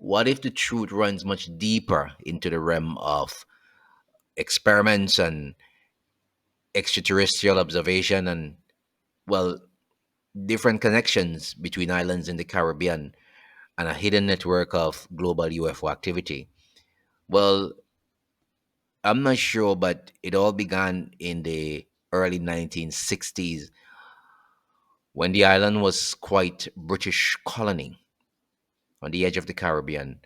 what if the truth runs much deeper into the realm of experiments and extraterrestrial observation and, well, different connections between islands in the Caribbean and a hidden network of global UFO activity? Well, I'm not sure, but it all began in the early 1960s when the island was quite British colony on the edge of the Caribbean,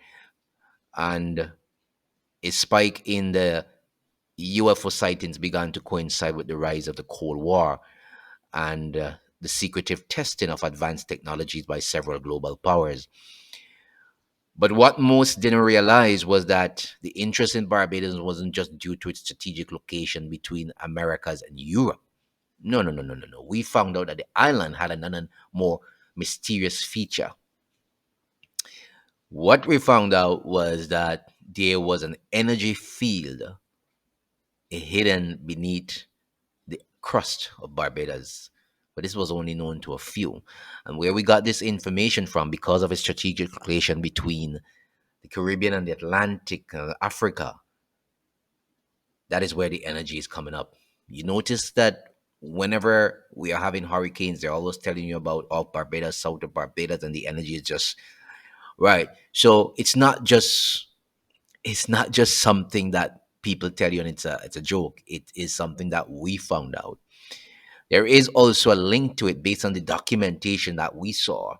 and a spike in the UFO sightings began to coincide with the rise of the Cold War and the secretive testing of advanced technologies by several global powers. But what most didn't realize was that the interest in Barbados wasn't just due to its strategic location between Americas and Europe. No, no, no, no, no, no. We found out that the island had another more mysterious feature. What we found out was that there was an energy field hidden beneath the crust of Barbados. But this was only known to a few. And where we got this information from, because of its strategic location between the Caribbean and the Atlantic, Africa, that is where the energy is coming up. You notice that whenever we are having hurricanes, they're always telling you about off Barbados, south of Barbados, and the energy is just right. So it's not just something that people tell you and it's a joke. It is something that we found out. There is also a link to it based on the documentation that we saw.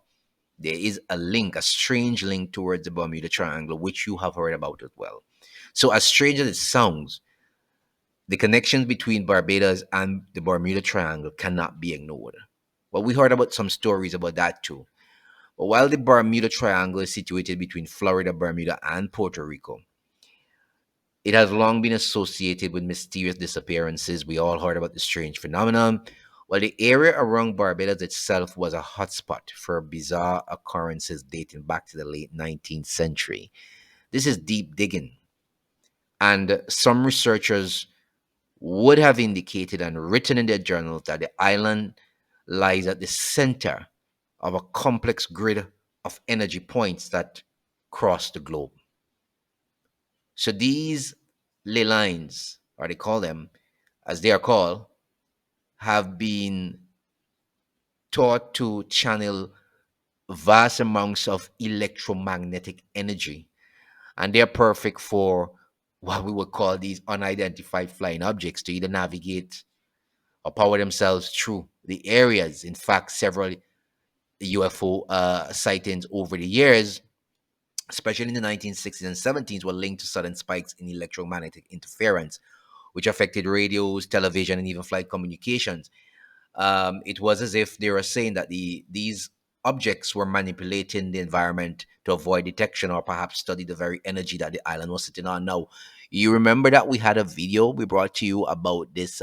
There is a link, a strange link towards the Bermuda Triangle, which you have heard about as well. So, as strange as it sounds, the connections between Barbados and the Bermuda Triangle cannot be ignored. Well, we heard about some stories about that too. But while the Bermuda Triangle is situated between Florida, Bermuda, and Puerto Rico, it has long been associated with mysterious disappearances. We all heard about the strange phenomenon. While the area around Barbados itself was a hotspot for bizarre occurrences dating back to the late 19th century. This is deep digging. And some researchers would have indicated and written in their journals that the island lies at the center of a complex grid of energy points that cross the globe. So these ley lines, or they call them, as they are called, have been taught to channel vast amounts of electromagnetic energy, and they're perfect for what we would call these unidentified flying objects to either navigate or power themselves through the areas. In fact, several UFO sightings over the years, especially in the 1960s and 70s, were linked to sudden spikes in electromagnetic interference, which affected radios, television, and even flight communications. It was as if they were saying that these objects were manipulating the environment to avoid detection or perhaps study the very energy that the island was sitting on. Now, you remember that we had a video we brought to you about this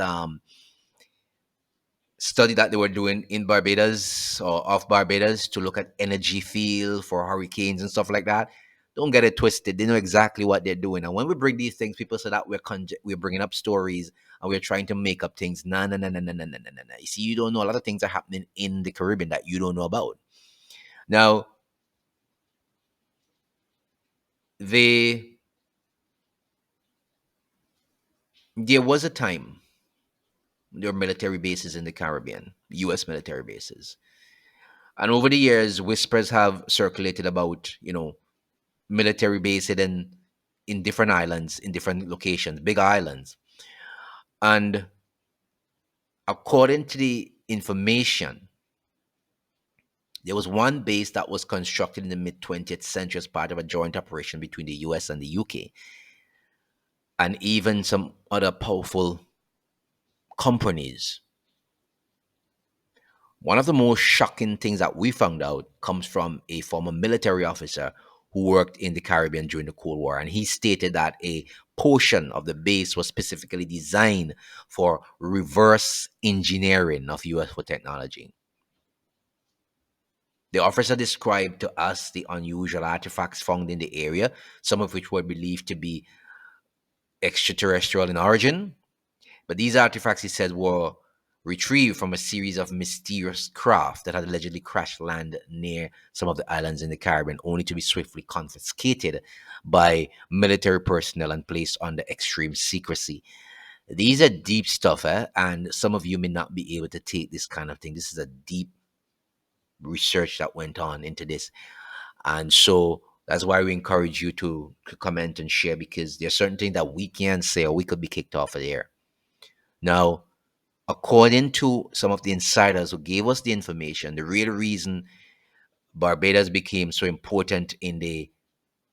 study that they were doing in Barbados or off Barbados to look at energy field for hurricanes and stuff like that. Don't get it twisted. They know exactly what they're doing. And when we bring these things, people say that we're bringing up stories and we're trying to make up things. No, no, no, no, no, no, no, no, no. You see, you don't know a lot of things are happening in the Caribbean that you don't know about. Now, they there was a time there were military bases in the Caribbean, U.S. military bases, and over the years, whispers have circulated about military bases in different islands, in different locations, big islands. And according to the information, there was one base that was constructed in the mid 20th century as part of a joint operation between the US and the UK, and even some other powerful companies. One of the most shocking things that we found out comes from a former military officer who worked in the Caribbean during the Cold War. And he stated that a portion of the base was specifically designed for reverse engineering of UFO technology. The officer described to us the unusual artifacts found in the area, some of which were believed to be extraterrestrial in origin. But these artifacts, he said, were retrieved from a series of mysterious craft that had allegedly crash land near some of the islands in the Caribbean, only to be swiftly confiscated by military personnel and placed under extreme secrecy. These are deep stuff, and some of you may not be able to take this kind of thing. This is a deep research that went on into this. And so that's why we encourage you to comment and share, because there's certain things that we can say or we could be kicked off of there. Now, according to some of the insiders who gave us the information, the real reason Barbados became so important in the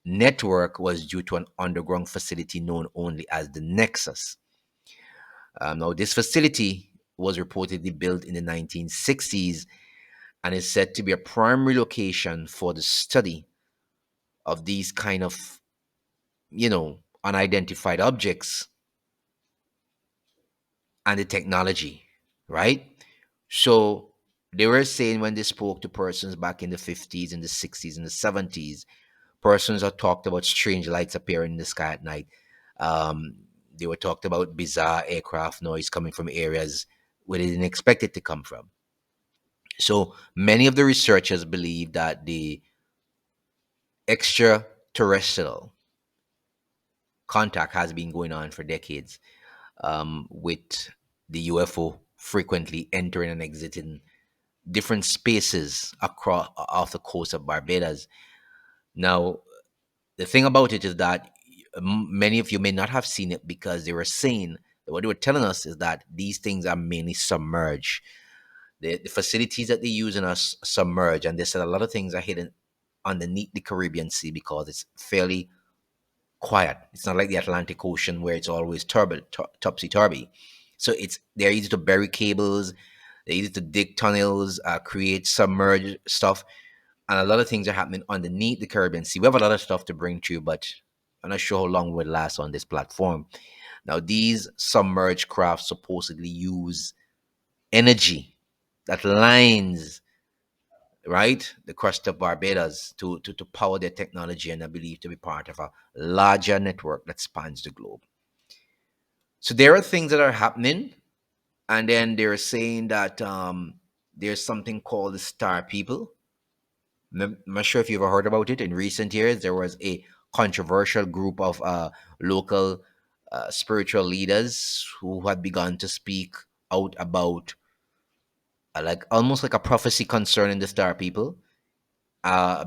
network was due to an underground facility known only as the Nexus. Now, this facility was reportedly built in the 1960s and is said to be a primary location for the study of these kind of, unidentified objects and the technology, right? So they were saying when they spoke to persons back in the 50s, in the 60s, and the 70s, persons had talked about strange lights appearing in the sky at night. Um, they were talked about bizarre aircraft noise coming from areas where they didn't expect it to come from. So many of the researchers believe that the extraterrestrial contact has been going on for decades, with the UFO frequently entering and exiting different spaces across off the coast of Barbados. Now, the thing about it is that many of you may not have seen it, because they were saying what they were telling us is that these things are mainly submerged. The facilities that they use in us submerged, and they said a lot of things are hidden underneath the Caribbean Sea because it's fairly quiet. It's not like the Atlantic Ocean where it's always turbid, topsy turvy. So they're easy to bury cables, they're easy to dig tunnels, create submerged stuff, and a lot of things are happening underneath the Caribbean Sea. We have a lot of stuff to bring to you, but I'm not sure how long we'll last on this platform. Now, these submerged craft supposedly use energy that lines, right, the crust of Barbados to power their technology, and I believe to be part of a larger network that spans the globe. So there are things that are happening, and then they're saying that there's something called the Star People. I'm not sure if you've ever heard about it. In recent years, there was a controversial group of local spiritual leaders who had begun to speak out about, like almost like a prophecy concerning the Star People,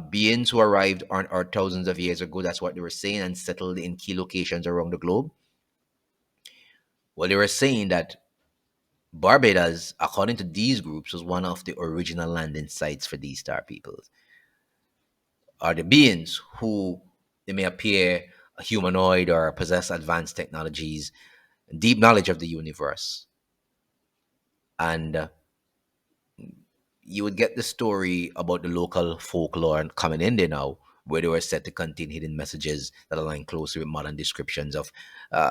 beings who arrived on Earth thousands of years ago. That's what they were saying, and settled in key locations around the globe. Well, they were saying that Barbados, according to these groups, was one of the original landing sites for these Star Peoples, are the beings who they may appear humanoid or possess advanced technologies, deep knowledge of the universe. And you would get the story about the local folklore coming in there now, where they were said to contain hidden messages that align closely with modern descriptions of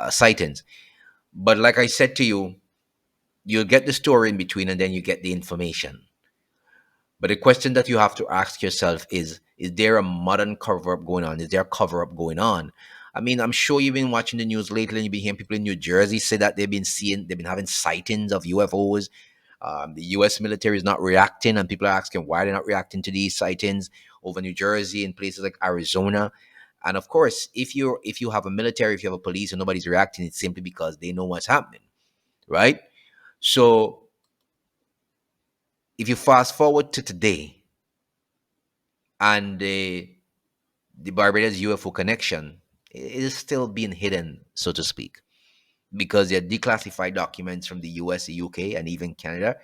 sightings. But like I said to you, you'll get the story in between and then you get the information. But the question that you have to ask yourself is there a modern cover up going on? Is there a cover up going on? I mean, I'm sure you've been watching the news lately and you've been hearing people in New Jersey say that they've been having sightings of UFOs. The US military is not reacting, and people are asking why they're not reacting to these sightings over New Jersey and places like Arizona. And of course, if you have a military, if you have a police and nobody's reacting, it's simply because they know what's happening, right? So if you fast forward to today, and the Barbados UFO Connection is still being hidden, so to speak, because they're declassified documents from the US, the UK, and even Canada,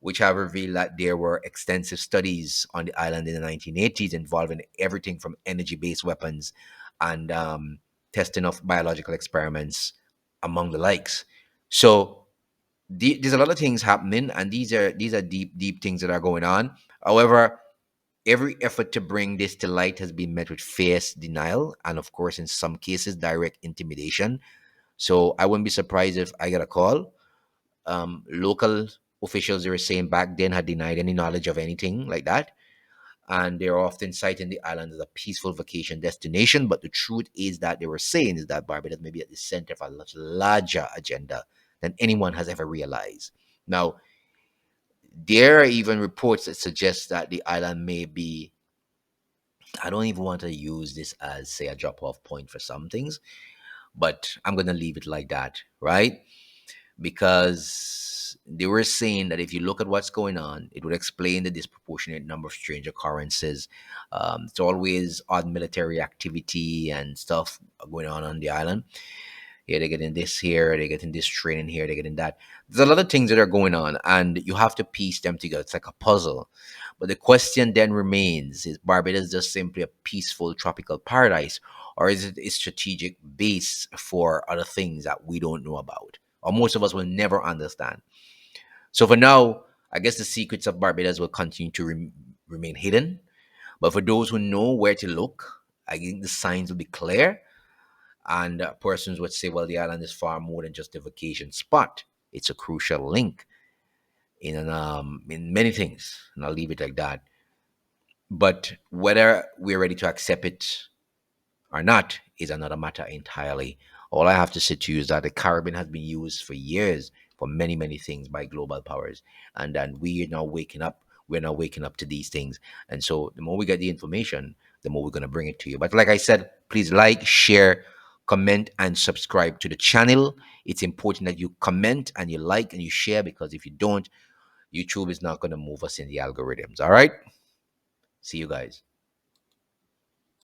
which have revealed that there were extensive studies on the island in the 1980s involving everything from energy-based weapons and testing of biological experiments, among the likes. So there's a lot of things happening, and these are deep, deep things that are going on. However, every effort to bring this to light has been met with fierce denial and, of course, in some cases, direct intimidation. So I wouldn't be surprised if I get a call. Local officials, they were saying back then, had denied any knowledge of anything like that. And they're often citing the island as a peaceful vacation destination. But the truth is that they were saying is that Barbados may be at the center of a much larger agenda than anyone has ever realized. Now, there are even reports that suggest that the island may be, I don't even want to use this as, say, a drop off point for some things, but I'm going to leave it like that, right? Because they were saying that if you look at what's going on, it would explain the disproportionate number of strange occurrences. It's always odd military activity and stuff going on the island. Yeah, they're getting this here, they're getting this training here, they're getting that. There's a lot of things that are going on, and you have to piece them together. It's like a puzzle. But the question then remains, is Barbados just simply a peaceful tropical paradise, or is it a strategic base for other things that we don't know about? Or most of us will never understand. So for now, I guess the secrets of Barbados will continue to remain hidden. But for those who know where to look, I think the signs will be clear, and persons would say, well, the island is far more than just a vacation spot. It's a crucial link in many things. And I'll leave it like that. But whether we're ready to accept it or not is another matter entirely. All I have to say to you is that the Caribbean has been used for years for many, many things by global powers. And then we are now waking up. We're now waking up to these things. And so the more we get the information, the more we're going to bring it to you. But like I said, please like, share, comment, and subscribe to the channel. It's important that you comment and you like and you share, because if you don't, YouTube is not going to move us in the algorithms. All right. See you guys.